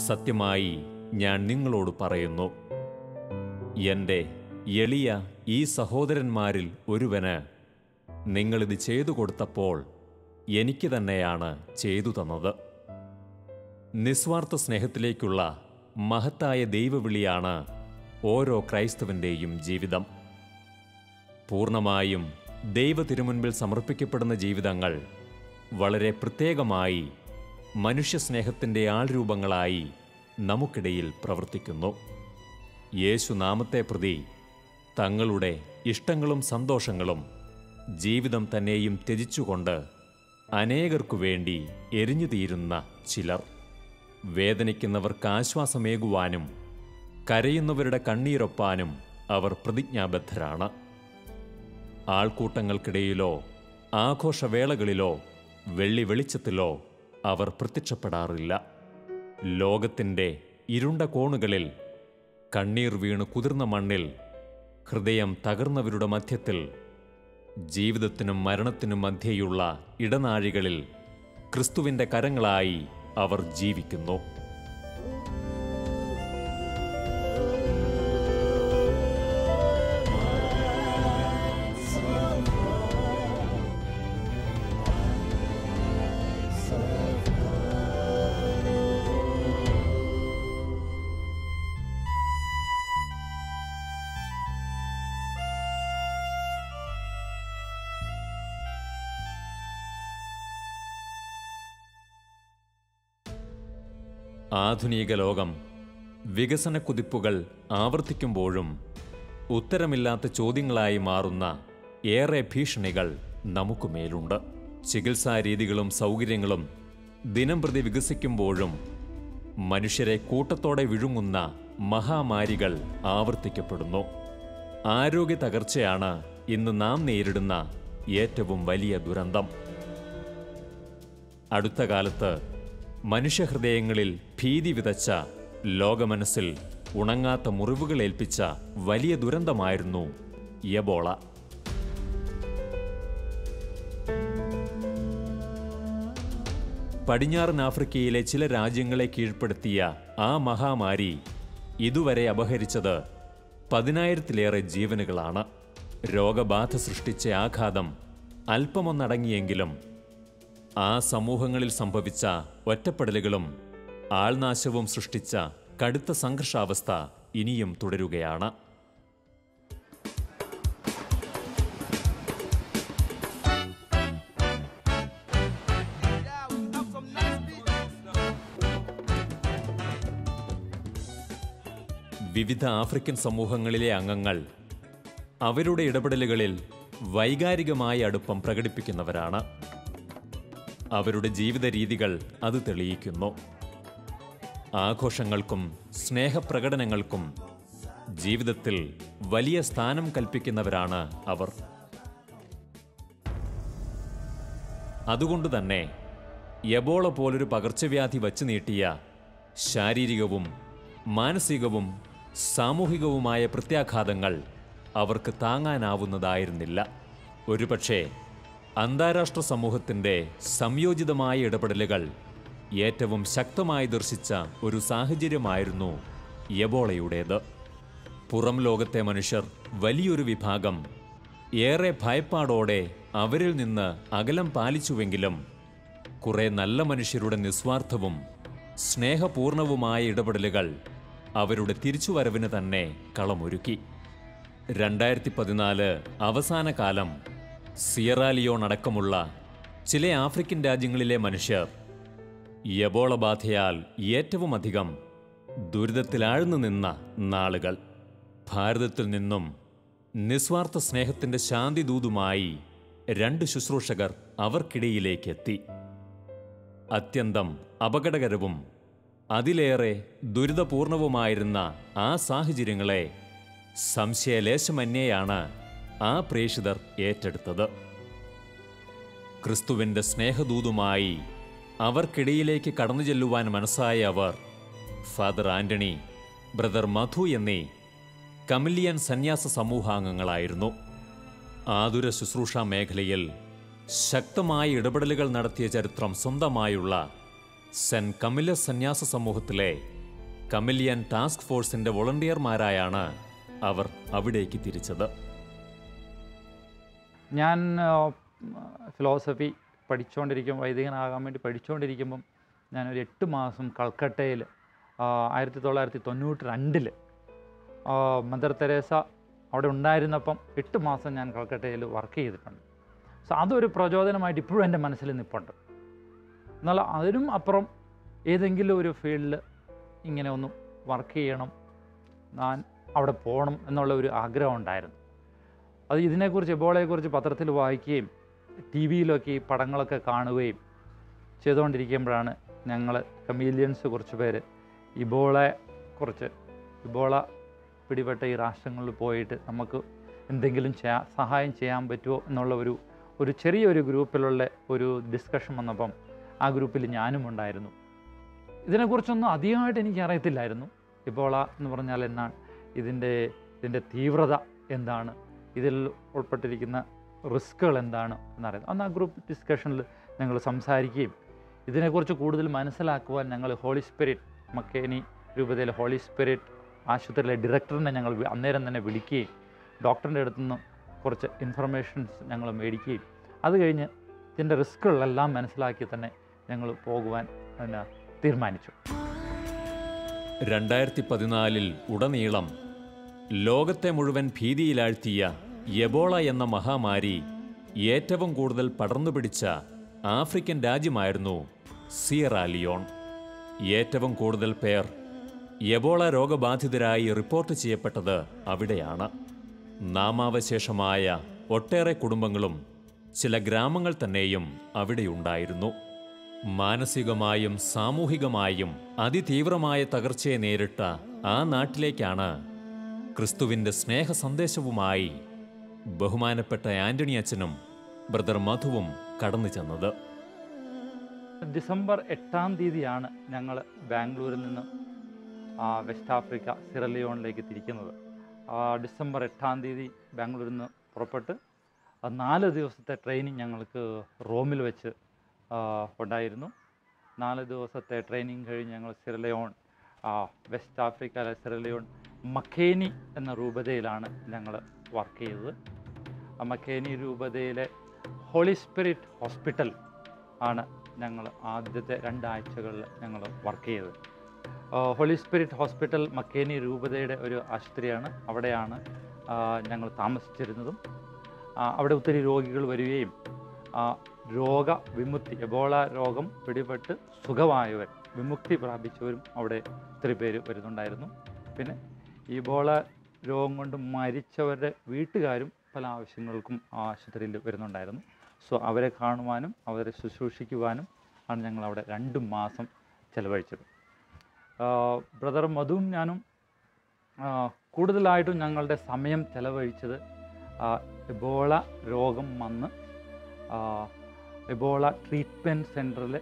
സത്യമായി ഞാൻ നിങ്ങളോട് പറയുന്നു, എൻ്റെ എളിയ ഈ സഹോദരന്മാരിൽ ഒരുവന് നിങ്ങളിത് ചെയ്തു കൊടുത്തപ്പോൾ എനിക്ക് തന്നെയാണ് ചെയ്തു തന്നത്. നിസ്വാർത്ഥ സ്നേഹത്തിലേക്കുള്ള മഹത്തായ ദൈവവിളിയാണ് ഓരോ ക്രൈസ്തവൻ്റെയും ജീവിതം. പൂർണ്ണമായും ദൈവ തിരുമുൻപിൽ സമർപ്പിക്കപ്പെടുന്ന ജീവിതങ്ങൾ വളരെ പ്രത്യേകമായി മനുഷ്യസ്നേഹത്തിൻ്റെ ആൾരൂപങ്ങളായി നമുക്കിടയിൽ പ്രവർത്തിക്കുന്നു. യേശുനാമത്തെ പ്രതി തങ്ങളുടെ ഇഷ്ടങ്ങളും സന്തോഷങ്ങളും ജീവിതം തന്നെയും ത്യജിച്ചുകൊണ്ട് അനേകർക്കു വേണ്ടി എരിഞ്ഞു തീരുന്ന ചിലർ. വേദനിക്കുന്നവർക്ക് ആശ്വാസമേകുവാനും കരയുന്നവരുടെ കണ്ണീരൊപ്പാനും അവർ പ്രതിജ്ഞാബദ്ധരാണ്. ആൾക്കൂട്ടങ്ങൾക്കിടയിലോ ആഘോഷവേളകളിലോ വെള്ളി വെളിച്ചത്തിലോ അവർ പ്രത്യക്ഷപ്പെടാറില്ല. ലോകത്തിൻ്റെ ഇരുണ്ട കോണുകളിൽ കണ്ണീർ വീണ് കുതിർന്ന മണ്ണിൽ ഹൃദയം തകർന്നവരുടെ മധ്യത്തിൽ ജീവിതത്തിനും മരണത്തിനും മധ്യേയുള്ള ഇടനാഴികളിൽ ക്രിസ്തുവിൻ്റെ കരങ്ങളായി അവർ ജീവിക്കുന്നു. ആധുനിക ലോകം വികസന കുതിപ്പുകൾ ആവർത്തിക്കുമ്പോഴും ഉത്തരമില്ലാത്ത ചോദ്യങ്ങളായി മാറുന്ന ഏറെ ഭീഷണികൾ നമുക്കുമേലുണ്ട്. ചികിത്സാരീതികളും സൗകര്യങ്ങളും ദിനംപ്രതി വികസിക്കുമ്പോഴും മനുഷ്യരെ കൂട്ടത്തോടെ വിഴുങ്ങുന്ന മഹാമാരികൾ ആവർത്തിക്കപ്പെടുന്നു. ആരോഗ്യ തകർച്ചയാണ് ഇന്ന് നാം നേരിടുന്ന ഏറ്റവും വലിയ ദുരന്തം. അടുത്ത കാലത്ത് മനുഷ്യഹൃദയങ്ങളിൽ ഭീതി വിതച്ച, ലോകമനസ്സിൽ ഉണങ്ങാത്ത മുറിവുകൾ ഏൽപ്പിച്ച വലിയ ദുരന്തമായിരുന്നു എബോള. പടിഞ്ഞാറൻ ആഫ്രിക്കയിലെ ചില രാജ്യങ്ങളെ കീഴ്പ്പെടുത്തിയ ആ മഹാമാരി ഇതുവരെ അപഹരിച്ചത് 10,000-ലേറെ ജീവനുകളാണ്. രോഗബാധ സൃഷ്ടിച്ച ആഘാതം അല്പമൊന്നടങ്ങിയെങ്കിലും ആ സമൂഹങ്ങളിൽ സംഭവിച്ച ഒറ്റപ്പെടലുകളും ആൾനാശവും സൃഷ്ടിച്ച കടുത്ത സംഘർഷാവസ്ഥ ഇനിയും തുടരുകയാണ്. വിവിധ ആഫ്രിക്കൻ സമൂഹങ്ങളിലെ അംഗങ്ങൾ അവരുടെ ഇടപെടലുകളിൽ വൈകാരികമായ അടുപ്പം പ്രകടിപ്പിക്കുന്നവരാണ്. അവരുടെ ജീവിത രീതികൾ അത് തെളിയിക്കുന്നു. ആഘോഷങ്ങൾക്കും സ്നേഹപ്രകടനങ്ങൾക്കും ജീവിതത്തിൽ വലിയ സ്ഥാനം കൽപ്പിക്കുന്നവരാണ് അവർ. അതുകൊണ്ടുതന്നെ എബോള പോലൊരു പകർച്ചവ്യാധി വച്ചു നീട്ടിയ ശാരീരികവും മാനസികവും സാമൂഹികവുമായ പ്രത്യാഘാതങ്ങൾ അവർക്ക് താങ്ങാനാവുന്നതായിരുന്നില്ല. ഒരുപക്ഷേ അന്താരാഷ്ട്ര സമൂഹത്തിൻ്റെ സംയോജിതമായ ഇടപെടലുകൾ ഏറ്റവും ശക്തമായി ദർശിച്ച ഒരു സാഹചര്യമായിരുന്നു എബോളയുടേത്. പുറം ലോകത്തെ മനുഷ്യർ വലിയൊരു വിഭാഗം ഏറെ ഭയപ്പാടോടെ അവരിൽ നിന്ന് അകലം പാലിച്ചുവെങ്കിലും കുറെ നല്ല മനുഷ്യരുടെ നിസ്വാർത്ഥവും സ്നേഹപൂർണവുമായ ഇടപെടലുകൾ അവരുടെ തിരിച്ചുവരവിന് തന്നെ കളമൊരുക്കി. 2014 അവസാന കാലം സിയറാലിയോൺ അടക്കമുള്ള ചില ആഫ്രിക്കൻ രാജ്യങ്ങളിലെ മനുഷ്യർ എബോള ബാധയാൽ ഏറ്റവുമധികം ദുരിതത്തിലാഴ്ന്നു നിന്ന നാളുകൾ. ഭാരതത്തിൽ നിന്നും നിസ്വാർത്ഥ സ്നേഹത്തിൻ്റെ ശാന്തിദൂതുമായി 2 ശുശ്രൂഷകർ അവർക്കിടയിലേക്കെത്തി. അത്യന്തം അപകടകരവും അതിലേറെ ദുരിതപൂർണവുമായിരുന്ന ആ സാഹചര്യങ്ങളെ സംശയലേശമന്യേയാണ് ആ പ്രേഷിതർ ഏറ്റെടുത്തത്. ക്രിസ്തുവിൻ്റെ സ്നേഹദൂതുമായി അവർക്കിടയിലേക്ക് കടന്നു ചെല്ലുവാൻ മനസ്സായ അവർ ഫാദർ ആന്റണി, ബ്രദർ മധു എന്നീ കമിലിയൻ സന്യാസ സമൂഹാംഗങ്ങളായിരുന്നു. ആതുര ശുശ്രൂഷാ മേഖലയിൽ ശക്തമായ ഇടപെടലുകൾ നടത്തിയ ചരിത്രം സ്വന്തമായുള്ള സെന്റ് കമിലസ് സന്യാസ സമൂഹത്തിലെ കമിലിയൻ ടാസ്ക് ഫോഴ്സിന്റെ വോളണ്ടിയർമാരായാണ് അവർ അവിടേക്ക് തിരിച്ചത്. ഞാൻ ഫിലോസഫി വൈദികനാകാൻ വേണ്ടി പഠിച്ചുകൊണ്ടിരിക്കുമ്പം ഞാനൊരു 8 മാസം കൽക്കട്ടയിൽ 1992 മദർ തെരേസ അവിടെ ഉണ്ടായിരുന്നപ്പം 8 മാസം ഞാൻ കൽക്കട്ടയിൽ വർക്ക് ചെയ്തിട്ടുണ്ട്. സോ അതൊരു പ്രചോദനമായിട്ട് ഇപ്പോഴും എൻ്റെ മനസ്സിൽ നിൽപ്പുണ്ട്. എന്നാൽ അതിനും അപ്പുറം ഏതെങ്കിലും ഒരു ഫീൽഡിൽ ഇങ്ങനെ ഒന്ന് വർക്ക് ചെയ്യണം, ഞാൻ അവിടെ പോകണം എന്നുള്ള ഒരു ആഗ്രഹം ഉണ്ടായിരുന്നു. അത് ഇതിനെക്കുറിച്ച് എബോളയെക്കുറിച്ച് പത്രത്തിൽ വായിക്കുകയും ടി വിയിലൊക്കെ ഈ പടങ്ങളൊക്കെ കാണുകയും ചെയ്തുകൊണ്ടിരിക്കുമ്പോഴാണ് ഞങ്ങൾ കമീലിയൻസ് കുറച്ച് പേര് ഇബോള പിടിപെട്ട ഈ രാഷ്ട്രങ്ങളിൽ പോയിട്ട് നമുക്ക് എന്തെങ്കിലും സഹായം ചെയ്യാൻ പറ്റുമോ എന്നുള്ള ഒരു ചെറിയൊരു ഗ്രൂപ്പിലുള്ള ഒരു ഡിസ്കഷൻ വന്നപ്പം ആ ഗ്രൂപ്പിൽ ഞാനും ഉണ്ടായിരുന്നു. ഇതിനെക്കുറിച്ചൊന്നും അധികമായിട്ട് എനിക്ക് അറിയത്തില്ലായിരുന്നു. ഇബോള എന്ന് പറഞ്ഞാൽ എന്നാണ്, ഇതിൻ്റെ തീവ്രത എന്താണ്, ഇതിൽ ഉൾപ്പെട്ടിരിക്കുന്ന റിസ്ക്കുകൾ എന്താണ് എന്നറിയാം. അന്ന് ആ ഗ്രൂപ്പ് ഡിസ്കഷനിൽ ഞങ്ങൾ സംസാരിക്കുകയും ഇതിനെക്കുറിച്ച് കൂടുതൽ മനസ്സിലാക്കുവാൻ ഞങ്ങൾ ഹോളി സ്പിരിറ്റ് മക്കേനി രൂപതയിലെ ഹോളി സ്പിരിറ്റ് ആശുപത്രിയിലെ ഡയറക്ടറിനെ ഞങ്ങൾ അന്നേരം തന്നെ വിളിക്കുകയും ഡോക്ടറിൻ്റെ അടുത്തുനിന്ന് കുറച്ച് ഇൻഫർമേഷൻസ് ഞങ്ങൾ മേടിക്കുകയും അത് കഴിഞ്ഞ് ഇതിൻ്റെ റിസ്ക്കുകളെല്ലാം മനസ്സിലാക്കി തന്നെ ഞങ്ങൾ പോകുവാൻ തീരുമാനിച്ചു. 2014 ഉടനീളം ലോകത്തെ മുഴുവൻ ഭീതിയിലാഴ്ത്തിയ എബോള എന്ന മഹാമാരി ഏറ്റവും കൂടുതൽ പടർന്നു പിടിച്ച ആഫ്രിക്കൻ രാജ്യമായിരുന്നു സിയറ ലിയോൺ. ഏറ്റവും കൂടുതൽ പേർ എബോള രോഗബാധിതരായി റിപ്പോർട്ട് ചെയ്യപ്പെട്ടത് അവിടെയാണ്. നാമാവശേഷമായ ഒട്ടേറെ കുടുംബങ്ങളും ചില ഗ്രാമങ്ങൾ തന്നെയും അവിടെയുണ്ടായിരുന്നു. മാനസികമായും സാമൂഹികമായും അതിതീവ്രമായ തകർച്ചയെ നേരിട്ട ആ നാട്ടിലേക്കാണ് ക്രിസ്തുവിൻ്റെ സ്നേഹ സന്ദേശവുമായി ബഹുമാനപ്പെട്ട ആന്റണി അച്ഛനും ബ്രദർ മധുവും കടന്നു ചെന്നത്. ഡിസംബർ 8-ാം തീയതിയാണ് ഞങ്ങൾ ബാംഗ്ലൂരിൽ നിന്ന് വെസ്റ്റ് ആഫ്രിക്ക സിറലിയോണിലേക്ക് തിരിക്കുന്നത്. ഡിസംബർ 8-ാം തീയതി ബാംഗ്ലൂരിൽ നിന്ന് പുറപ്പെട്ട് 4 ദിവസത്തെ ട്രെയിനിങ് ഞങ്ങൾക്ക് റോമിൽ വെച്ച് ഉണ്ടായിരുന്നു. 4 ദിവസത്തെ ട്രെയിനിങ് കഴിഞ്ഞ് ഞങ്ങൾ സിറലിയോൺ വെസ്റ്റ് ആഫ്രിക്കയിലെ സിറലിയോൺ മക്കേനി എന്ന രൂപതയിലാണ് ഞങ്ങൾ വർക്ക് ചെയ്തത്. മക്കേനി രൂപതയിലെ ഹോളി സ്പിരിറ്റ് ഹോസ്പിറ്റൽ ആണ് ഞങ്ങൾ ആദ്യത്തെ 2 ആഴ്ചകളിൽ ഞങ്ങൾ വർക്ക് ചെയ്തത്. ഹോളി സ്പിരിറ്റ് ഹോസ്പിറ്റൽ മക്കേനി രൂപതയുടെ ഒരു ആശുപത്രിയാണ്. അവിടെയാണ് ഞങ്ങൾ താമസിച്ചിരുന്നതും. അവിടെ ഒത്തിരി രോഗികൾ വരികയും രോഗവിമുക്തി, എബോള രോഗം പിടിപെട്ട് സുഖമായവർ, വിമുക്തി പ്രാപിച്ചവരും അവിടെ ഒത്തിരി പേര് വരുന്നുണ്ടായിരുന്നു. പിന്നെ ഇബോള രോഗം കൊണ്ട് മരിച്ചവരുടെ വീട്ടുകാരും പല ആവശ്യങ്ങൾക്കും ആ ആശുപത്രിയിൽ വരുന്നുണ്ടായിരുന്നു. സോ അവരെ കാണുവാനും അവരെ ശുശ്രൂഷിക്കുവാനും ആണ് ഞങ്ങൾ അവിടെ 2 മാസം ചിലവഴിച്ചത്. ബ്രദർ മധുവും ഞാനും കൂടുതലായിട്ടും ഞങ്ങളുടെ സമയം ചിലവഴിച്ചത് എബോള രോഗം വന്ന് എബോള ട്രീറ്റ്മെൻറ്റ് സെൻറ്ററിൽ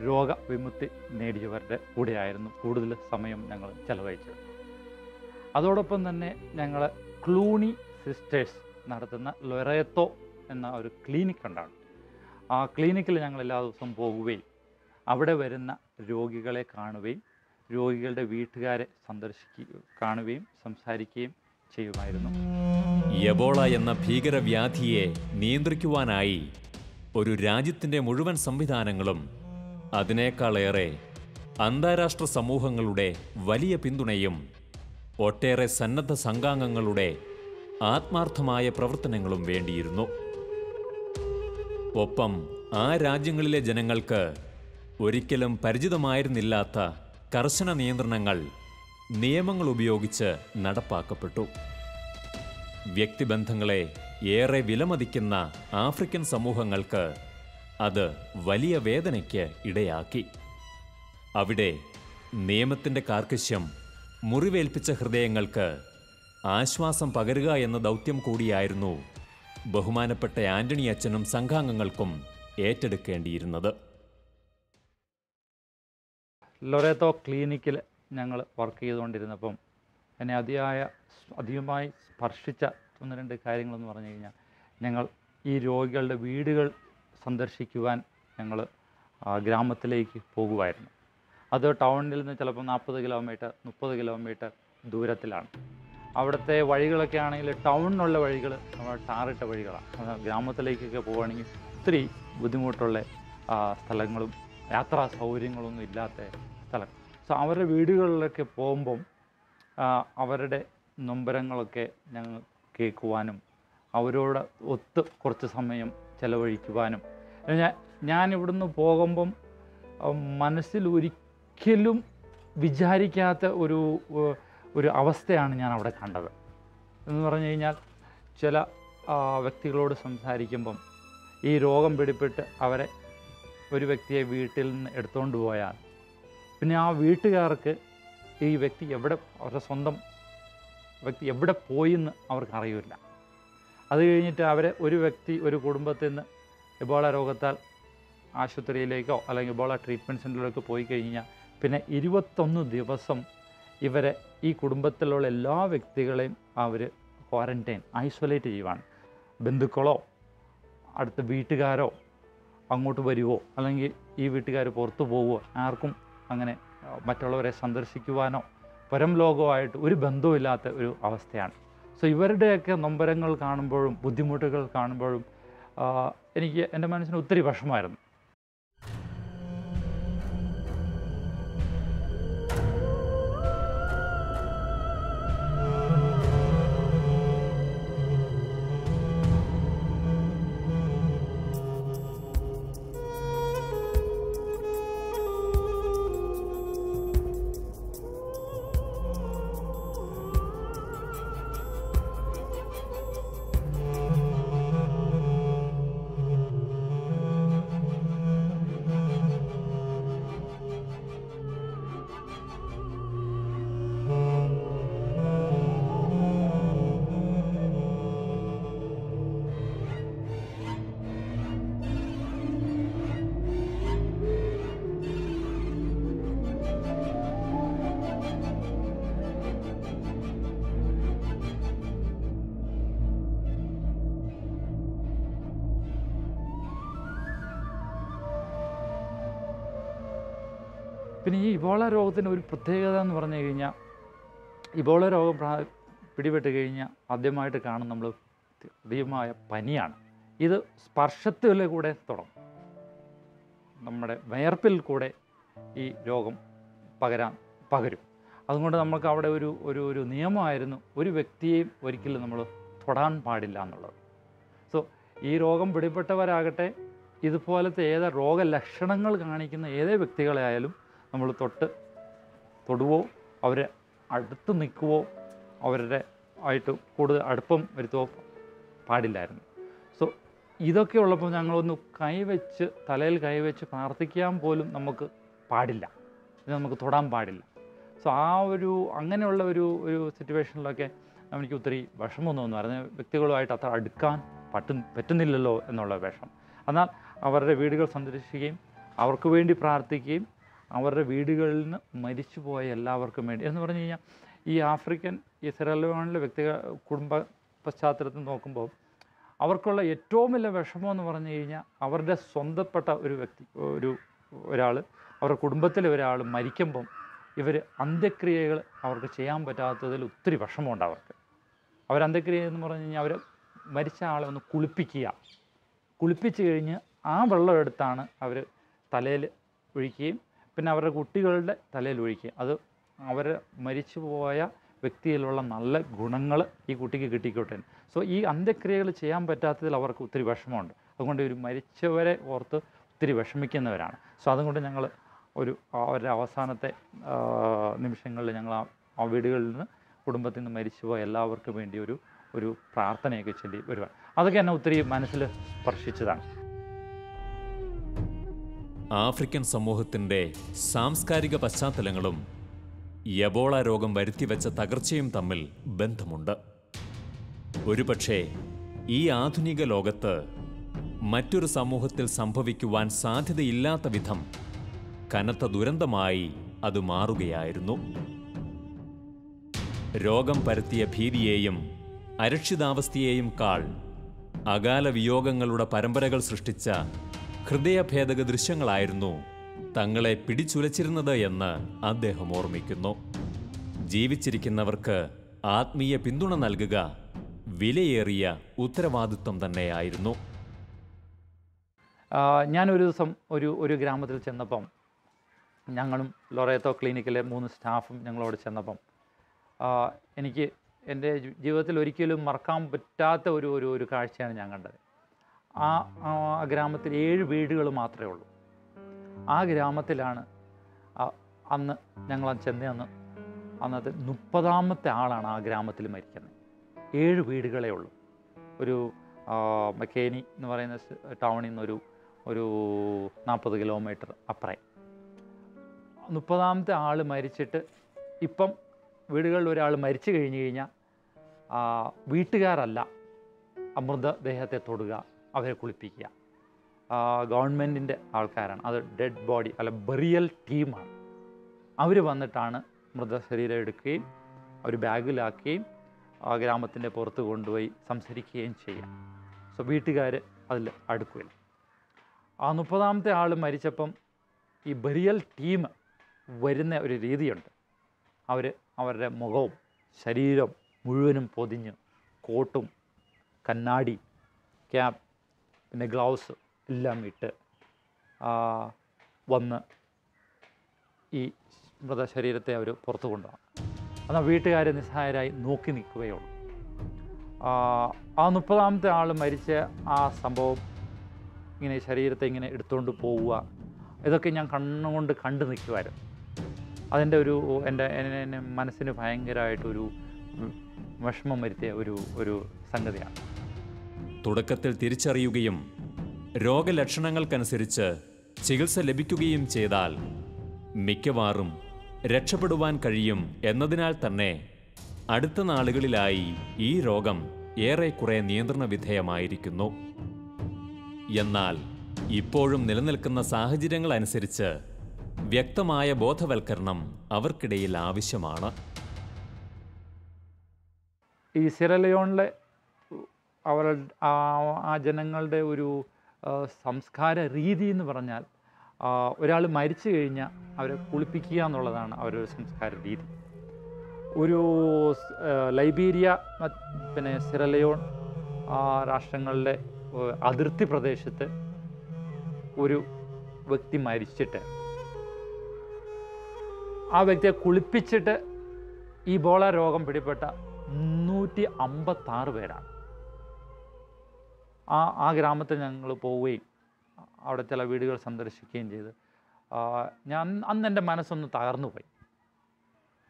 രോഗവിമുക്തി നേടിയവരുടെ കൂടെയായിരുന്നു കൂടുതൽ സമയം ഞങ്ങൾ ചിലവഴിച്ചത്. അതോടൊപ്പം തന്നെ ഞങ്ങൾ ക്ലൂണി സിസ്റ്റേഴ്സ് നടത്തുന്ന ലൊറേത്തോ എന്ന ഒരു ക്ലിനിക് ഉണ്ടാണ്. ആ ക്ലിനിക്കിൽ ഞങ്ങൾ എല്ലാ ദിവസവും പോകുകയും അവിടെ വരുന്ന രോഗികളെ കാണുകയും രോഗികളുടെ വീട്ടുകാരെ കാണുകയും സംസാരിക്കുകയും ചെയ്യുമായിരുന്നു. എബോള എന്ന ഭീകരവ്യാധിയെ നിയന്ത്രിക്കുവാനായി ഒരു രാജ്യത്തിൻ്റെ മുഴുവൻ സംവിധാനങ്ങളും അതിനേക്കാളേറെ അന്താരാഷ്ട്ര സമൂഹങ്ങളുടെ വലിയ പിന്തുണയും ഒട്ടേറെ സന്നദ്ധ സംഘാംഗങ്ങളുടെ ആത്മാർത്ഥമായ പ്രവർത്തനങ്ങളും വേണ്ടിയിരുന്നു. ഒപ്പം ആ രാജ്യങ്ങളിലെ ജനങ്ങൾക്ക് ഒരിക്കലും പരിചിതമായിരുന്നില്ലാത്ത കർശന നിയന്ത്രണങ്ങൾ നിയമങ്ങൾ ഉപയോഗിച്ച് നടപ്പാക്കപ്പെട്ടു. വ്യക്തിബന്ധങ്ങളെ ഏറെ വിലമതിക്കുന്ന ആഫ്രിക്കൻ സമൂഹങ്ങൾക്ക് അത് വലിയ വേദനയ്ക്ക് ഇടയാക്കി. അവിടെ നിയമത്തിൻ്റെ കാർക്കശ്യം മുറിവേൽപ്പിച്ച ഹൃദയങ്ങൾക്ക് ആശ്വാസം പകരുക എന്ന ദൗത്യം കൂടിയായിരുന്നു ബഹുമാനപ്പെട്ട ആന്റണി അച്ഛനും സംഘാംഗങ്ങൾക്കും ഏറ്റെടുക്കേണ്ടിയിരുന്നത്. ലൊറേത്തോ ക്ലിനിക്കിൽ ഞങ്ങൾ വർക്ക് ചെയ്തുകൊണ്ടിരുന്നപ്പം എന്നെ അധികമായി സ്പർശിച്ച 1-2 കാര്യങ്ങളെന്ന് പറഞ്ഞു കഴിഞ്ഞാൽ, ഞങ്ങൾ ഈ രോഗികളുടെ വീടുകൾ സന്ദർശിക്കുവാൻ ഞങ്ങൾ ഗ്രാമത്തിലേക്ക് പോകുമായിരുന്നു. അത് ടൗണിൽ നിന്ന് ചിലപ്പോൾ 40 കിലോമീറ്റർ 30 കിലോമീറ്റർ ദൂരത്തിലാണ്. അവിടുത്തെ വഴികളൊക്കെ ആണെങ്കിൽ ടൗണിനുള്ള വഴികൾ ടാറിട്ട വഴികളാണ്. ഗ്രാമത്തിലേക്കൊക്കെ പോവുകയാണെങ്കിൽ ഒത്തിരി ബുദ്ധിമുട്ടുള്ള സ്ഥലങ്ങളും യാത്രാ സൗകര്യങ്ങളൊന്നും ഇല്ലാത്ത സ്ഥലം. സോ അവരുടെ വീടുകളിലൊക്കെ പോകുമ്പം അവരുടെ നൊമ്പരങ്ങളൊക്കെ ഞങ്ങൾ കേൾക്കുവാനും അവരോട് ഒത്ത് കുറച്ച് സമയം ചെലവഴിക്കുവാനും ഞാൻ ഇവിടുന്ന് പോകുമ്പം മനസ്സിൽ ഒരിക്കലും വിചാരിക്കാത്ത ഒരു അവസ്ഥയാണ് ഞാൻ അവിടെ കണ്ടത്. എന്ന് പറഞ്ഞു കഴിഞ്ഞാൽ ചില വ്യക്തികളോട് സംസാരിക്കുമ്പം ഈ രോഗം പിടിപെട്ട് അവരെ ഒരു വ്യക്തിയെ വീട്ടിൽ നിന്ന് എടുത്തുകൊണ്ട് പോയാൽ പിന്നെ ആ വീട്ടുകാർക്ക് ഈ വ്യക്തി അവരുടെ സ്വന്തം വ്യക്തി എവിടെ പോയിന്ന് അവർക്കറിയില്ല. അത് കഴിഞ്ഞിട്ട് അവരെ ഒരു കുടുംബത്തിൽ നിന്ന് എബോള രോഗത്താൽ ആശുപത്രിയിലേക്കോ അല്ലെങ്കിൽ എബോള ട്രീറ്റ്മെൻറ്റ് സെൻ്ററിലേക്കോ പോയി കഴിഞ്ഞാൽ പിന്നെ 21 ദിവസം ഇവരെ ഈ കുടുംബത്തിലുള്ള എല്ലാ വ്യക്തികളെയും അവർ ക്വാറൻറ്റൈൻ ഐസൊലേറ്റ് ചെയ്യുവാണ്. ബന്ധുക്കളോ അടുത്ത വീട്ടുകാരോ അങ്ങോട്ട് വരുവോ അല്ലെങ്കിൽ ഈ വീട്ടുകാർ പുറത്തു പോവുമോ ആർക്കും അങ്ങനെ മറ്റുള്ളവരെ സന്ദർശിക്കുവാനോ പുറം ലോകവുമായിട്ട് ഒരു ബന്ധവുമില്ലാത്ത ഒരു അവസ്ഥയാണ്. സോ ഇവരുടെയൊക്കെ നൊമ്പരങ്ങൾ കാണുമ്പോഴും ബുദ്ധിമുട്ടുകൾ കാണുമ്പോഴും എനിക്ക് എൻ്റെ മനസ്സിന് ഒത്തിരി വിഷമമായിരുന്നു. പിന്നെ ഈ ഇബോള രോഗത്തിൻ്റെ ഒരു പ്രത്യേകത എന്ന് പറഞ്ഞു കഴിഞ്ഞാൽ ഇബോള രോഗം പിടിപെട്ട് കഴിഞ്ഞാൽ ആദ്യമായിട്ട് കാണും നമ്മൾ തീവ്രമായ പനിയാണ്. ഇത് സ്പർശത്തിൽ കൂടെ തുടങ്ങും. നമ്മുടെ വിയർപ്പിൽ കൂടെ ഈ രോഗം പകരും. അതുകൊണ്ട് നമുക്ക് അവിടെ ഒരു നിയമമായിരുന്നു, ഒരു വ്യക്തിയെയും ഒരിക്കലും നമ്മൾ തൊടാൻ പാടില്ല എന്നുള്ളത്. സോ ഈ രോഗം പിടിപെട്ടവരാകട്ടെ ഇതുപോലത്തെ രോഗലക്ഷണങ്ങൾ കാണിക്കുന്ന ഏതേ വ്യക്തികളെ ആയാലും നമ്മൾ തൊടുവോ അവരെ അടുത്ത് നിൽക്കുവോ അവരുടെ ആയിട്ട് കൂടുതൽ അടുപ്പം വരുത്തുവോ പാടില്ലായിരുന്നു. സോ ഇതൊക്കെ ഉള്ളപ്പോൾ ഞങ്ങളൊന്ന് തലയിൽ കൈവച്ച് പ്രാർത്ഥിക്കാൻ പോലും നമുക്ക് പാടില്ല, ഇത് നമുക്ക് തൊടാൻ പാടില്ല. സോ അങ്ങനെയുള്ള ഒരു സിറ്റുവേഷനിലൊക്കെ എനിക്ക് ഒത്തിരി വിഷമം തോന്നുമായിരുന്നു. വ്യക്തികളുമായിട്ട് അത്ര അടുക്കാൻ പറ്റുന്നില്ലല്ലോ എന്നുള്ള വിഷമം. എന്നാൽ അവരുടെ വീടുകൾ സന്ദർശിക്കുകയും അവർക്ക് വേണ്ടി പ്രാർത്ഥിക്കുകയും അവരുടെ വീടുകളിൽ നിന്ന് മരിച്ചുപോയ എല്ലാവർക്കും വേണ്ടി എന്ന് പറഞ്ഞു കഴിഞ്ഞാൽ ഈ സിറലിയോണിലെ കുടുംബ പശ്ചാത്തലത്തിൽ നോക്കുമ്പോൾ അവർക്കുള്ള ഏറ്റവും വലിയ വിഷമം എന്ന് പറഞ്ഞു കഴിഞ്ഞാൽ അവരുടെ സ്വന്തപ്പെട്ട ഒരു വ്യക്തി ഒരാൾ അവരുടെ കുടുംബത്തിലെ ഒരാൾ മരിക്കുമ്പം ഇവർ അന്ത്യക്രിയകൾ അവർക്ക് ചെയ്യാൻ പറ്റാത്തതിൽ ഒത്തിരി വിഷമമുണ്ട് അവർക്ക്. അന്ത്യക്രിയ എന്ന് പറഞ്ഞു കഴിഞ്ഞാൽ അവർ മരിച്ച ആളെ ഒന്ന് കുളിപ്പിച്ച് കഴിഞ്ഞ് ആ വെള്ളം എടുത്താണ് അവർ തലയിൽ ഒഴിക്കുകയും പിന്നെ അവരുടെ കുട്ടികളുടെ തലയിൽ ഒഴിക്കുക. അത് അവർ മരിച്ചുപോയ വ്യക്തിയിലുള്ള നല്ല ഗുണങ്ങൾ ഈ കുട്ടിക്ക് കിട്ടിക്കോട്ടെ. സോ ഈ അന്ത്യക്രിയകൾ ചെയ്യാൻ പറ്റാത്തതിൽ അവർക്ക് ഒത്തിരി വിഷമമുണ്ട്. അതുകൊണ്ട് ഒരു മരിച്ചവരെ ഓർത്ത് ഒത്തിരി വിഷമിക്കുന്നവരാണ്. സോ അതുകൊണ്ട് ഞങ്ങൾ അവരുടെ അവസാനത്തെ നിമിഷങ്ങളിൽ ഞങ്ങൾ ആ വീടുകളിൽ നിന്ന് കുടുംബത്തിൽ നിന്ന് മരിച്ചുപോയ എല്ലാവർക്കും വേണ്ടി ഒരു പ്രാർത്ഥനയൊക്കെ ചൊല്ലി വരുവാണ്. അതൊക്കെ എന്നെ ഒത്തിരി മനസ്സിൽ സ്പർശിച്ചതാണ്. ആഫ്രിക്കൻ സമൂഹത്തിൻ്റെ സാംസ്കാരിക പശ്ചാത്തലങ്ങളും എബോള രോഗം വരുത്തിവെച്ച തകർച്ചയും തമ്മിൽ ബന്ധമുണ്ട്. ഒരുപക്ഷേ ഈ ആധുനിക ലോകത്ത് മറ്റൊരു സമൂഹത്തിൽ സംഭവിക്കുവാൻ സാധ്യതയില്ലാത്ത വിധം കനത്ത ദുരന്തമായി അത് മാറുകയായിരുന്നു. രോഗം പരത്തിയ ഭീതിയെയും അരക്ഷിതാവസ്ഥയെയും കാൾ അകാല വിയോഗങ്ങളുടെ പരമ്പരകൾ സൃഷ്ടിച്ച ഹൃദയഭേദക ദൃശ്യങ്ങളായിരുന്നു തങ്ങളെ പിടിച്ചുലച്ചിരുന്നത് എന്ന് അദ്ദേഹം ഓർമ്മിക്കുന്നു. ജീവിച്ചിരിക്കുന്നവർക്ക് ആത്മീയ പിന്തുണ നൽകുക വിലയേറിയ ഉത്തരവാദിത്വം തന്നെയായിരുന്നു. ഞാനൊരു ദിവസം ഒരു ഗ്രാമത്തിൽ ചെന്നപ്പം, ഞങ്ങളും ലൊറേത്തോ ക്ലിനിക്കിലെ 3 സ്റ്റാഫും ഞങ്ങളോട് ചെന്നപ്പം, എനിക്ക് എൻ്റെ ജീവിതത്തിൽ ഒരിക്കലും മറക്കാൻ പറ്റാത്ത ഒരു കാഴ്ചയാണ് ഞാൻ കണ്ടത്. ആ ഗ്രാമത്തിൽ 7 വീടുകൾ മാത്രമേ ഉള്ളൂ. ആ ഗ്രാമത്തിലാണ് അന്ന് ഞങ്ങൾ അന്നത്തെ 30ാമത്തെ ആളാണ് ആ ഗ്രാമത്തിൽ മരിക്കുന്നത്. 7 വീടുകളേ ഉള്ളൂ. ഒരു മക്കേനി എന്ന് പറയുന്ന ടൗണിൽ നിന്ന് ഒരു 40 കിലോമീറ്റർ അപ്പുറം. 30ാമത്തെ ആൾ മരിച്ചിട്ട് ഇപ്പം വീടുകളിൽ ഒരാൾ മരിച്ചു കഴിഞ്ഞാൽ വീട്ടുകാരല്ല മൃതദേഹത്തെ തൊടുക, അവരെ കുളിപ്പിക്കുക. ഗവൺമെൻറ്റിൻ്റെ ആൾക്കാരാണ്. അത് ഡെഡ് ബോഡി അല്ല ബറിയൽ ടീമാണ്. അവർ വന്നിട്ടാണ് മൃതശരീരം എടുക്കുകയും അവർ ബാഗിലാക്കുകയും ഗ്രാമത്തിൻ്റെ പുറത്ത് കൊണ്ടുപോയി സംസ്കരിക്കുകയും ചെയ്യാം. സോ വീട്ടുകാർ അതിൽ അടുക്കില്ല. ആ 30ാമത്തെ ആൾ മരിച്ചപ്പം ഈ ബറിയൽ ടീം വരുന്ന ഒരു രീതിയുണ്ട്. അവരുടെ മുഖവും ശരീരം മുഴുവനും പൊതിഞ്ഞ് കോട്ടും കണ്ണാടി ക്യാപ്പ് പിന്നെ ഗ്ലൗസ് എല്ലാം ഇട്ട് വന്ന് ഈ മൃതശരീരത്തെ അവർ പുറത്തു കൊണ്ടുപോകണം. എന്നാൽ വീട്ടുകാർ നിസ്സഹായരായി നോക്കി നിൽക്കുകയുള്ളൂ. ആ 30ാമത്തെ ആൾ മരിച്ച ആ സംഭവം, ഇങ്ങനെ ശരീരത്തെ ഇങ്ങനെ എടുത്തുകൊണ്ട് പോവുക, ഇതൊക്കെ ഞാൻ കണ്ണുകൊണ്ട് കണ്ടു നിൽക്കുമായിരുന്നു. അതിൻ്റെ എൻ്റെ മനസ്സിന് ഭയങ്കരമായിട്ടൊരു വിഷമം വരുത്തിയ ഒരു സംഗതിയാണ്. തുടക്കത്തിൽ തിരിച്ചറിയുകയും രോഗലക്ഷണങ്ങൾക്കനുസരിച്ച് ചികിത്സ ലഭിക്കുകയും ചെയ്താൽ മിക്കവാറും രക്ഷപ്പെടുവാൻ കഴിയും എന്നതിനാൽ തന്നെ അടുത്ത നാളുകളിലായി ഈ രോഗം ഏറെക്കുറെ നിയന്ത്രണ വിധേയമായിരിക്കുന്നു. എന്നാൽ ഇപ്പോഴും നിലനിൽക്കുന്ന സാഹചര്യങ്ങൾ അനുസരിച്ച് വ്യക്തമായ ബോധവൽക്കരണം അവർക്കിടയിൽ ആവശ്യമാണ്. ഈ സിറലിയോണിലെ ആ ജനങ്ങളുടെ ഒരു സംസ്കാര രീതി എന്ന് പറഞ്ഞാൽ, ഒരാൾ മരിച്ചു കഴിഞ്ഞാൽ അവരെ കുളിപ്പിക്കുക എന്നുള്ളതാണ് അവരുടെ സംസ്കാര രീതി. ഒരു ലൈബീരിയ പിന്നെ സിറലിയോൺ രാഷ്ട്രങ്ങളുടെ അതിർത്തി പ്രദേശത്ത് ഒരു വ്യക്തി മരിച്ചിട്ട് ആ വ്യക്തിയെ കുളിപ്പിച്ചിട്ട് ഇബോള രോഗം പിടിപെട്ട 356 പേരാണ്. ആ ഗ്രാമത്തിൽ ഞങ്ങൾ പോവുകയും അവിടെ ചില വീടുകൾ സന്ദർശിക്കുകയും ചെയ്ത് അന്ന് എൻ്റെ മനസ്സൊന്ന് തകർന്നു പോയി.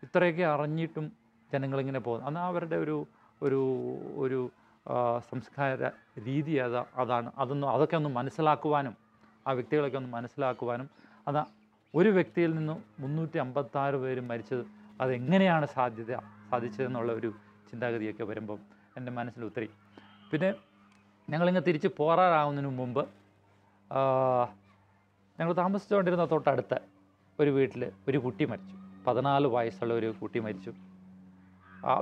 ഇത്രയൊക്കെ അറിഞ്ഞിട്ടും ജനങ്ങളിങ്ങനെ പോകുന്നു. അന്ന് അവരുടെ ഒരു സംസ്കാര രീതി അതാണ്. അതൊക്കെ ഒന്ന് മനസ്സിലാക്കുവാനും ആ വ്യക്തികളൊക്കെ ഒന്ന് മനസ്സിലാക്കുവാനും, അത് ഒരു വ്യക്തിയിൽ നിന്നും 356 പേരും മരിച്ചത് അതെങ്ങനെയാണ് സാധിച്ചതെന്നുള്ള ഒരു ചിന്താഗതിയൊക്കെ വരുമ്പം എൻ്റെ മനസ്സിൽ ഒത്തിരി. പിന്നെ ഞങ്ങളിങ്ങനെ തിരിച്ച് പോരാറാവുന്നതിന് മുമ്പ് ഞങ്ങൾ താമസിച്ചുകൊണ്ടിരുന്ന തൊട്ടടുത്ത് ഒരു വീട്ടിൽ ഒരു കുട്ടി മരിച്ചു. 14 വയസ്സുള്ള ഒരു കുട്ടി മരിച്ചു.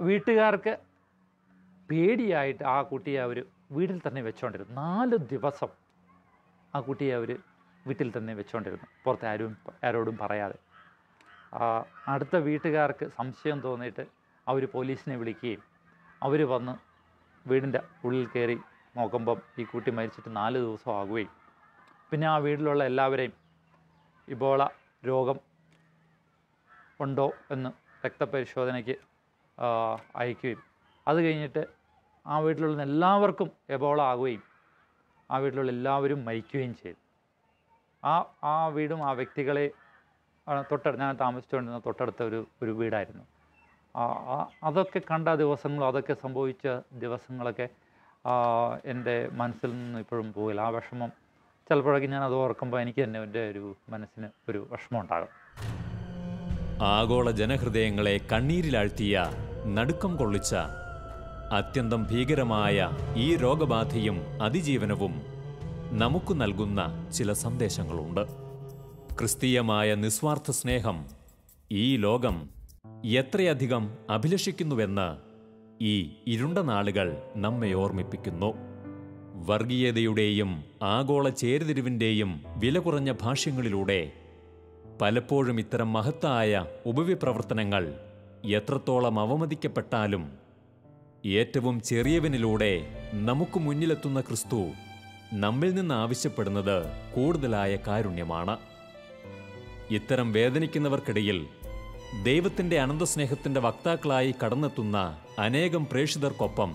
വീട്ടുകാർക്ക് പേടിയായിട്ട് ആ കുട്ടിയെ അവർ വീട്ടിൽ തന്നെ വെച്ചുകൊണ്ടിരുന്നു. 4 ദിവസം ആ കുട്ടിയെ അവർ വീട്ടിൽ തന്നെ വെച്ചുകൊണ്ടിരുന്നു, പുറത്ത് ആരോടും പറയാതെ. അടുത്ത വീട്ടുകാർക്ക് സംശയം തോന്നിയിട്ട് അവർ പോലീസിനെ വിളിക്കുകയും അവർ വന്ന് വീടിൻ്റെ ഉള്ളിൽ കയറി നോക്കുമ്പം ഈ കുട്ടി മരിച്ചിട്ട് 4 ദിവസം ആകുകയും പിന്നെ ആ വീട്ടിലുള്ള എല്ലാവരെയും ഇബോള രോഗം ഉണ്ടോ എന്ന് രക്തപരിശോധനയ്ക്ക് അയക്കുകയും അത് കഴിഞ്ഞിട്ട് ആ വീട്ടിലുള്ള എല്ലാവർക്കും എബോള ആകുകയും ആ വീട്ടിലുള്ള എല്ലാവരും മരിക്കുകയും ചെയ്തു. ആ വീടും ആ വ്യക്തികളെ ഞാൻ താമസിച്ചുകൊണ്ടിരുന്ന തൊട്ടടുത്ത ഒരു വീടായിരുന്നു. അതൊക്കെ കണ്ട ദിവസങ്ങളും അതൊക്കെ സംഭവിച്ച ദിവസങ്ങളൊക്കെ എൻ്റെ മനസ്സിൽ നിന്ന് ഇപ്പോഴും പോകില്ല. ആ വിഷമം ചിലപ്പോഴൊക്കെ ഞാൻ അത് ഓർക്കുമ്പോൾ എനിക്ക് തന്നെ എൻ്റെ ഒരു മനസ്സിന് ഒരു വിഷമം ഉണ്ടാകും. ആഗോള ജനഹൃദയങ്ങളെ കണ്ണീരിലാഴ്ത്തിയ, നടുക്കം കൊള്ളിച്ച, അത്യന്തം ഭീകരമായ ഈ രോഗബാധയും അതിജീവനവും നമുക്ക് നൽകുന്ന ചില സന്ദേശങ്ങളുണ്ട്. ക്രിസ്തീയമായ നിസ്വാർത്ഥ സ്നേഹം ഈ ലോകം എത്രയധികം അഭിലഷിക്കുന്നുവെന്ന് ഈ ഇരുണ്ട നാളുകൾ നമ്മെ ഓർമ്മിപ്പിക്കുന്നു. വർഗീയതയുടെയും ആഗോള ചേരിതിരിവിൻ്റെയും വില കുറഞ്ഞ ഭാഷ്യങ്ങളിലൂടെ പലപ്പോഴും ഇത്തരം മഹത്തായ ഉപവിപ്രവർത്തനങ്ങൾ എത്രത്തോളം അവമതിക്കപ്പെട്ടാലും ഏറ്റവും ചെറിയവനിലൂടെ നമുക്ക് മുന്നിലെത്തുന്ന ക്രിസ്തു നമ്മിൽ നിന്ന് ആവശ്യപ്പെടുന്നത് കൂടുതലായ കാരുണ്യമാണ്. ഇത്തരം വേദനിക്കുന്നവർക്കിടയിൽ ദൈവത്തിൻ്റെ അനന്തസ്നേഹത്തിൻ്റെ വക്താക്കളായി കടന്നെത്തുന്ന അനേകം പ്രേക്ഷിതർക്കൊപ്പം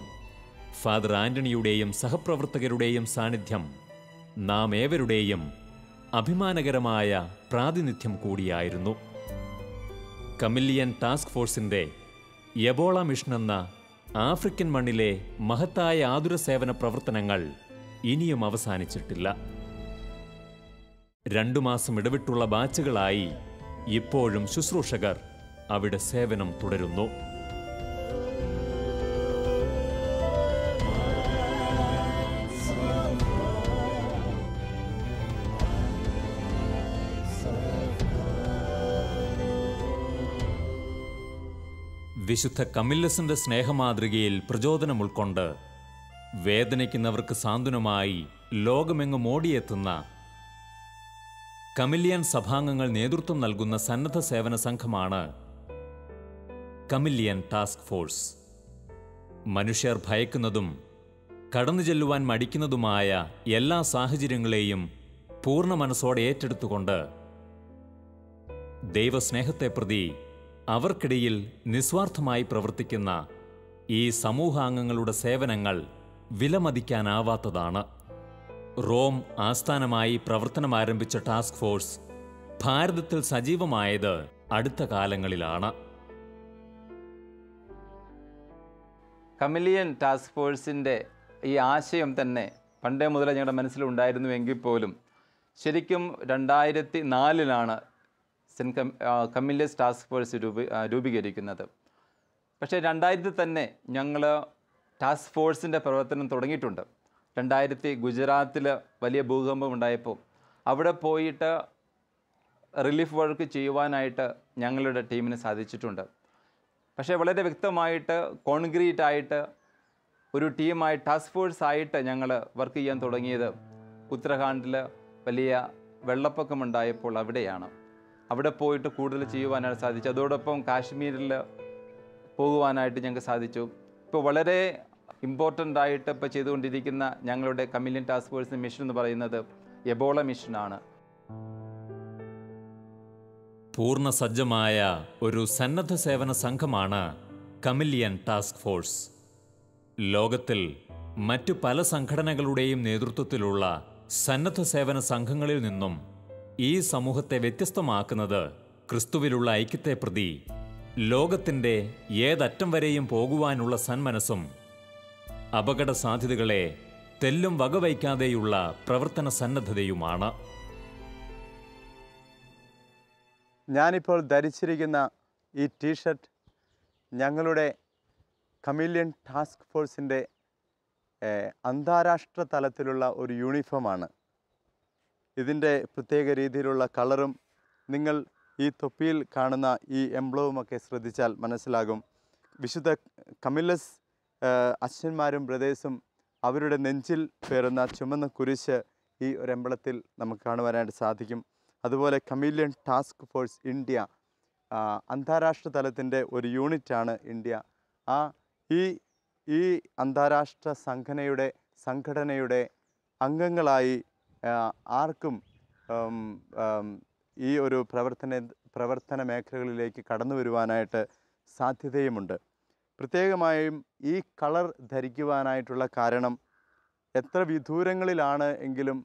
ഫാദർ ആന്റണിയുടെയും സഹപ്രവർത്തകരുടെയും സാന്നിധ്യം നാം ഏവരുടെയും അഭിമാനകരമായ പ്രാതിനിധ്യം കൂടിയായിരുന്നു. കമില്ലിയൻ ടാസ്ക് ഫോഴ്സിൻ്റെ എബോള മിഷൻ എന്ന ആഫ്രിക്കൻ മണ്ണിലെ മഹത്തായ ആതുര സേവന പ്രവർത്തനങ്ങൾ ഇനിയും അവസാനിച്ചിട്ടില്ല. 2 മാസം ഇടവിട്ടുള്ള ബാച്ചുകളായി ഇപ്പോഴും ശുശ്രൂഷകർ അവിടെ സേവനം തുടരുന്നു. വിശുദ്ധ കമില്ലസിന്റെ സ്നേഹമാതൃകയിൽ പ്രചോദനം ഉൾക്കൊണ്ട് വേദനിക്കുന്നവർക്ക് സാന്ത്വനമായി ലോകമെങ്ങും ഓടിയെത്തുന്ന കമില്ലിയൻ സഭാംഗങ്ങൾ നേതൃത്വം നൽകുന്ന സന്നദ്ധ സേവന സംഘമാണ് കമില്ലിയൻ ടാസ്ക് ഫോഴ്സ്. മനുഷ്യർ ഭയക്കുന്നതും കടന്നു ചെല്ലുവാൻ മടിക്കുന്നതുമായ എല്ലാ സാഹചര്യങ്ങളെയും പൂർണ്ണ മനസ്സോടെ ഏറ്റെടുത്തുകൊണ്ട് ദൈവസ്നേഹത്തെ പ്രതി അവർക്കിടയിൽ നിസ്വാർത്ഥമായി പ്രവർത്തിക്കുന്ന ഈ സമൂഹാംഗങ്ങളുടെ സേവനങ്ങൾ വിലമതിക്കാനാവാത്തതാണ്. റോം ആസ്ഥാനമായി പ്രവർത്തനം ആരംഭിച്ച ടാസ്ക് ഫോഴ്സ് ഭാരതത്തിൽ സജീവമായത് അടുത്ത കാലങ്ങളിലാണ്. കമില്ലിയൻ ടാസ്ക് ഫോഴ്സിൻ്റെ ഈ ആശയം തന്നെ പണ്ടേ മുതലേ ഞങ്ങളുടെ മനസ്സിലുണ്ടായിരുന്നുവെങ്കിൽ പോലും ശരിക്കും 2004 കമില്ലിയസ് ടാസ്ക് ഫോഴ്സ് രൂപീകരിക്കുന്നത്. പക്ഷേ 2000 തന്നെ ഞങ്ങൾ ടാസ്ക് ഫോഴ്സിൻ്റെ പ്രവർത്തനം തുടങ്ങിയിട്ടുണ്ട്. 2000 ഗുജറാത്തിൽ വലിയ ഭൂകമ്പം ഉണ്ടായപ്പോൾ അവിടെ പോയിട്ട് റിലീഫ് വർക്ക് ചെയ്യുവാനായിട്ട് ഞങ്ങളുടെ ടീമിന് സാധിച്ചിട്ടുണ്ട്. പക്ഷേ വളരെ വ്യക്തമായിട്ട് കോൺക്രീറ്റ് ആയിട്ട് ഒരു ടീമായി ടാസ്ക് ഫോഴ്സ് ആയിട്ട് ഞങ്ങൾ വർക്ക് ചെയ്യാൻ തുടങ്ങിയത് ഉത്തരാഖണ്ഡിൽ വലിയ വെള്ളപ്പൊക്കമുണ്ടായപ്പോൾ അവിടെയാണ്. അവിടെ പോയിട്ട് കൂടുതൽ ചെയ്യുവാനായിട്ട് സാധിച്ചു. അതോടൊപ്പം കാശ്മീരിൽ പോകുവാനായിട്ട് ഞങ്ങൾക്ക് സാധിച്ചു. ഇപ്പോൾ വളരെ ഇമ്പോർട്ടൻ്റ് ആയിട്ട് ഇപ്പോൾ ചെയ്തുകൊണ്ടിരിക്കുന്ന ഞങ്ങളുടെ കമില്ലിയൻ ടാസ്ക് ഫോഴ്സിൻ്റെ മിഷൻ എന്ന് പറയുന്നത് എബോള മിഷനാണ്. പൂർണ്ണസജ്ജമായ ഒരു സന്നദ്ധ സേവന സംഘമാണ് കമില്ലിയൻ ടാസ്ക് ഫോഴ്സ്. ലോകത്തിൽ മറ്റു പല സംഘടനകളുടെയും നേതൃത്വത്തിലുള്ള സന്നദ്ധ സേവന സംഘങ്ങളിൽ നിന്നും ഈ സമൂഹത്തെ വ്യത്യസ്തമാക്കുന്നത് ക്രിസ്തുവിലുള്ള ഐക്യത്തെ പ്രതി ലോകത്തിൻ്റെ ഏതറ്റം വരെയും പോകുവാനുള്ള സന്മനസ്സും അപകട സാധ്യതകളെ തെല്ലും വകവയ്ക്കാതെയുള്ള പ്രവർത്തന സന്നദ്ധതയുമാണ്. ഞാനിപ്പോൾ ധരിച്ചിരിക്കുന്ന ഈ ടീഷർട്ട് ഞങ്ങളുടെ കമില്ലിയൻ ടാസ്ക് ഫോഴ്സിൻ്റെ അന്താരാഷ്ട്ര തലത്തിലുള്ള ഒരു യൂണിഫോമാണ്. ഇതിൻ്റെ പ്രത്യേക രീതിയിലുള്ള കളറും നിങ്ങൾ ഈ തൊപ്പിയിൽ കാണുന്ന ഈ എംബ്ലവുമൊക്കെ ശ്രദ്ധിച്ചാൽ മനസ്സിലാകും. വിശുദ്ധ കമില്ലസ് അച്ഛന്മാരും ബ്രദേഴ്സും അവരുടെ നെഞ്ചിൽ പേറുന്ന ചുമന്ന കുരിശ് ഈ ഒരു എംബ്ലത്തിൽ നമുക്ക് കാണുവാനായിട്ട് സാധിക്കും. അതുപോലെ കമില്ലിയൻ ടാസ്ക് ഫോഴ്സ് ഇന്ത്യ അന്താരാഷ്ട്ര തലത്തിൻ്റെ ഒരു യൂണിറ്റാണ് ഇന്ത്യ. ഈ അന്താരാഷ്ട്ര സംഘടനയുടെ അംഗങ്ങളായി ആർക്കും ഈ ഒരു പ്രവർത്തന മേഖലകളിലേക്ക് കടന്നു വരുവാനായിട്ട് സാധ്യതയുമുണ്ട്. പ്രത്യേകമായും ഈ കളർ ധരിക്കുവാനായിട്ടുള്ള കാരണം എത്ര വിദൂരങ്ങളിലാണ് എങ്കിലും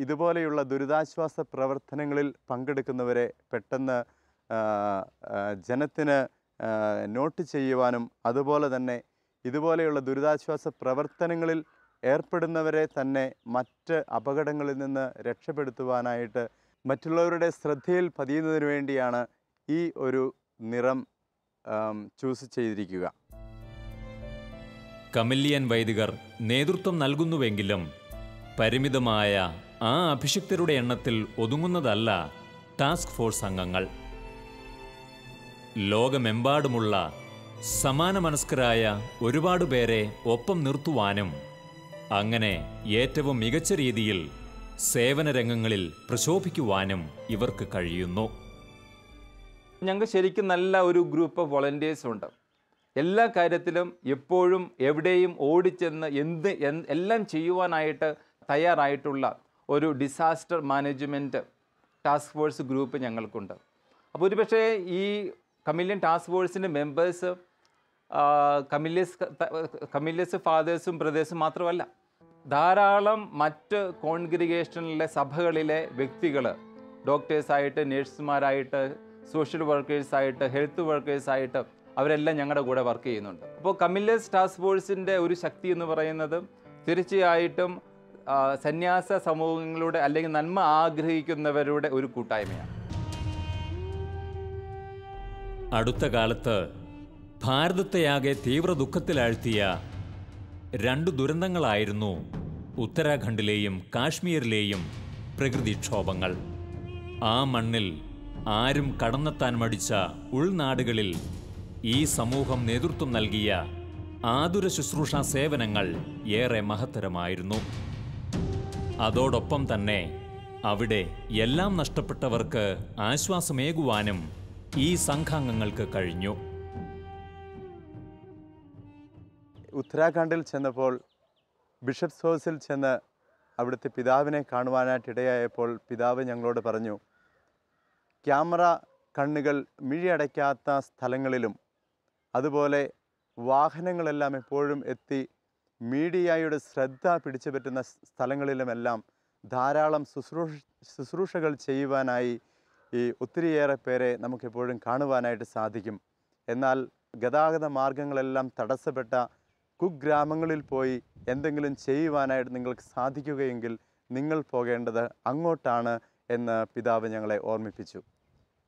ഇതുപോലെയുള്ള ദുരിതാശ്വാസ പ്രവർത്തനങ്ങളിൽ പങ്കെടുക്കുന്നവരെ പെട്ടെന്ന് ജനത്തിന് നോട്ട് ചെയ്യുവാനും അതുപോലെ തന്നെ ഇതുപോലെയുള്ള ദുരിതാശ്വാസ പ്രവർത്തനങ്ങളിൽ ഏർപ്പെടുന്നവരെ തന്നെ മറ്റ് അപകടങ്ങളിൽ നിന്ന് രക്ഷപ്പെടുത്തുവാനായിട്ട് മറ്റുള്ളവരുടെ ശ്രദ്ധയിൽ പതിയുന്നതിന് വേണ്ടിയാണ് ഈ ഒരു നിറം ചൂസ് ചെയ്തിരിക്കുക. കമില്ലിയൻ വൈദികർ നേതൃത്വം നൽകുന്നുവെങ്കിലും പരിമിതമായ ആ അഭിഷിക്തരുടെ എണ്ണത്തിൽ ഒതുങ്ങുന്നതല്ല ടാസ്ക് ഫോഴ്സ് അംഗങ്ങൾ. ലോകമെമ്പാടുമുള്ള സമാന മനസ്കരായ ഒരുപാട് പേരെ ഒപ്പം നിർത്തുവാനും അങ്ങനെ ഏറ്റവും മികച്ച രീതിയിൽ സേവന രംഗങ്ങളിൽ പ്രശോഭിക്കുവാനും ഇവർക്ക് കഴിയുന്നു. ഞങ്ങൾക്ക് ശരിക്കും നല്ല ഒരു ഗ്രൂപ്പ് ഓഫ് വോളണ്ടിയേഴ്സ് ഉണ്ട്. എല്ലാ കാര്യത്തിലും എപ്പോഴും എവിടെയും ഓടിച്ചെന്ന് എല്ലാം ചെയ്യുവാനായിട്ട് തയ്യാറായിട്ടുള്ള ഒരു disaster management task force group ഞങ്ങൾക്കുണ്ട്. അപ്പോൾ ഒരുപക്ഷേ ഈ കമീലിയൻ ടാസ്ക് ഫോഴ്സിൻ്റെ മെമ്പേഴ്സ് കമീലിയസ് ഫാദേഴ്സും ബ്രദേഴ്സും മാത്രമല്ല, ധാരാളം മറ്റ് കോൺഗ്രിഗേഷനിലെ സഭകളിലെ വ്യക്തികൾ, ഡോക്ടേഴ്സായിട്ട്, നേഴ്സുമാരായിട്ട്, സോഷ്യൽ വർക്കേഴ്സായിട്ട്, ഹെൽത്ത് വർക്കേഴ്സായിട്ട് അവരെല്ലാം ഞങ്ങളുടെ കൂടെ വർക്ക് ചെയ്യുന്നുണ്ട്. അപ്പോൾ കമീലിയസ് ടാസ്ക് ഫോഴ്സിൻ്റെ ഒരു ശക്തി എന്ന് പറയുന്നത് തീർച്ചയായിട്ടും സന്യാസ സമൂഹങ്ങളുടെ അല്ലെങ്കിൽ നന്മ ആഗ്രഹിക്കുന്നവരുടെ ഒരു കൂട്ടായ്മയാണ്. അടുത്ത കാലത്ത് ഭാരതത്തെയാകെ തീവ്ര ദുഃഖത്തിലാഴ്ത്തിയ 2 ദുരന്തങ്ങളായിരുന്നു ഉത്തരാഖണ്ഡിലെയും കാശ്മീരിലെയും പ്രകൃതിക്ഷോഭങ്ങൾ. ആ മണ്ണിൽ ആരും കടന്നെത്താൻ മടിച്ച ഉൾനാടുകളിൽ ഈ സമൂഹം നേതൃത്വം നൽകിയ ആതുര ശുശ്രൂഷ സേവനങ്ങൾ ഏറെ മഹത്തരമായിരുന്നു. അതോടൊപ്പം തന്നെ അവിടെ എല്ലാം നഷ്ടപ്പെട്ടവർക്ക് ആശ്വാസമേകുവാനും ഈ സംഘാംഗങ്ങൾക്ക് കഴിഞ്ഞു. ഉത്തരാഖണ്ഡിൽ ചെന്നപ്പോൾ ബിഷപ്സ് ഹൗസിൽ ചെന്ന് അവിടുത്തെ പിതാവിനെ കാണുവാനായിട്ടിടയായപ്പോൾ പിതാവ് ഞങ്ങളോട് പറഞ്ഞു, ക്യാമറ കണ്ണുകൾ മിഴിയടയ്ക്കാത്ത സ്ഥലങ്ങളിലും അതുപോലെ വാഹനങ്ങളെല്ലാം എപ്പോഴും എത്തി മീഡിയയുടെ ശ്രദ്ധ പിടിച്ചു പറ്റുന്ന സ്ഥലങ്ങളിലുമെല്ലാം ധാരാളം ശുശ്രൂഷകൾ ചെയ്യുവാനായി ഈ ഒത്തിരിയേറെ പേരെ നമുക്കെപ്പോഴും കാണുവാനായിട്ട് സാധിക്കും. എന്നാൽ ഗതാഗത മാർഗങ്ങളെല്ലാം തടസ്സപ്പെട്ട കുഗ്രാമങ്ങളിൽ പോയി എന്തെങ്കിലും ചെയ്യുവാനായിട്ട് നിങ്ങൾക്ക് സാധിക്കുകയെങ്കിൽ നിങ്ങൾ പോകേണ്ടത് അങ്ങോട്ടാണ് എന്ന് പിതാവ് ഞങ്ങളെ ഓർമ്മിപ്പിച്ചു.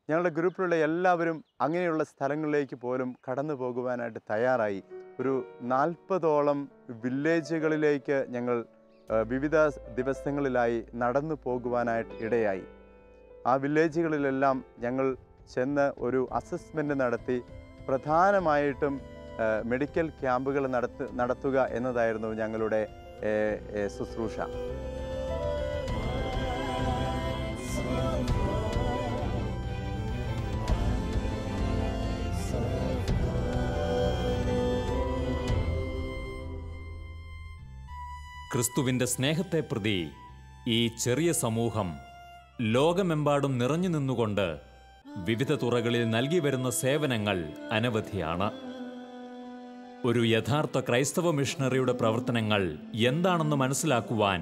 ഞങ്ങളുടെ ഗ്രൂപ്പിലുള്ള എല്ലാവരും അങ്ങനെയുള്ള സ്ഥലങ്ങളിലേക്ക് പോലും കടന്നു പോകുവാനായിട്ട് തയ്യാറായി. ഒരു 40ഓളം വില്ലേജുകളിലേക്ക് ഞങ്ങൾ വിവിധ ദിവസങ്ങളിലായി നടന്നു പോകുവാനായിട്ട് ഇടയായി. ആ വില്ലേജുകളിലെല്ലാം ഞങ്ങൾ ചെന്ന് ഒരു അസസ്മെൻ്റ് നടത്തി പ്രധാനമായിട്ടും മെഡിക്കൽ ക്യാമ്പുകൾ നടത്തുക എന്നതായിരുന്നു ഞങ്ങളുടെ ശുശ്രൂഷ. ക്രിസ്തുവിൻ്റെ സ്നേഹത്തെ പ്രതി ഈ ചെറിയ സമൂഹം ലോകമെമ്പാടും നിറഞ്ഞു നിന്നുകൊണ്ട് വിവിധ തുറകളിൽ നൽകി വരുന്ന സേവനങ്ങൾ അനവധിയാണ്. ഒരു യഥാർത്ഥ ക്രൈസ്തവ മിഷണറിയുടെ പ്രവർത്തനങ്ങൾ എന്താണെന്ന് മനസ്സിലാക്കുവാൻ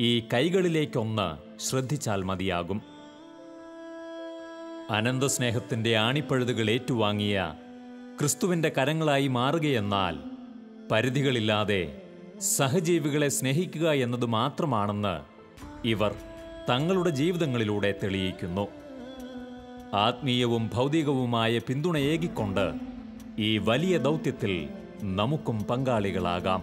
ഈ കൈകളിലേക്കൊന്ന് ശ്രദ്ധിച്ചാൽ മതിയാകും. അനന്തസ്നേഹത്തിൻ്റെ ആണിപ്പഴുതുകൾ ഏറ്റുവാങ്ങിയ ക്രിസ്തുവിൻ്റെ കരങ്ങളായി മാറുകയെന്നാൽ പരിധികളില്ലാതെ സഹജീവികളെ സ്നേഹിക്കുക എന്നത് മാത്രമാണെന്ന് ഇവർ തങ്ങളുടെ ജീവിതങ്ങളിലൂടെ തെളിയിക്കുന്നു. ആത്മീയവും ഭൗതികവുമായ പിന്തുണയേകിക്കൊണ്ട് ഈ വലിയ ദൗത്യത്തിൽ നമുക്കും പങ്കാളികളാകാം.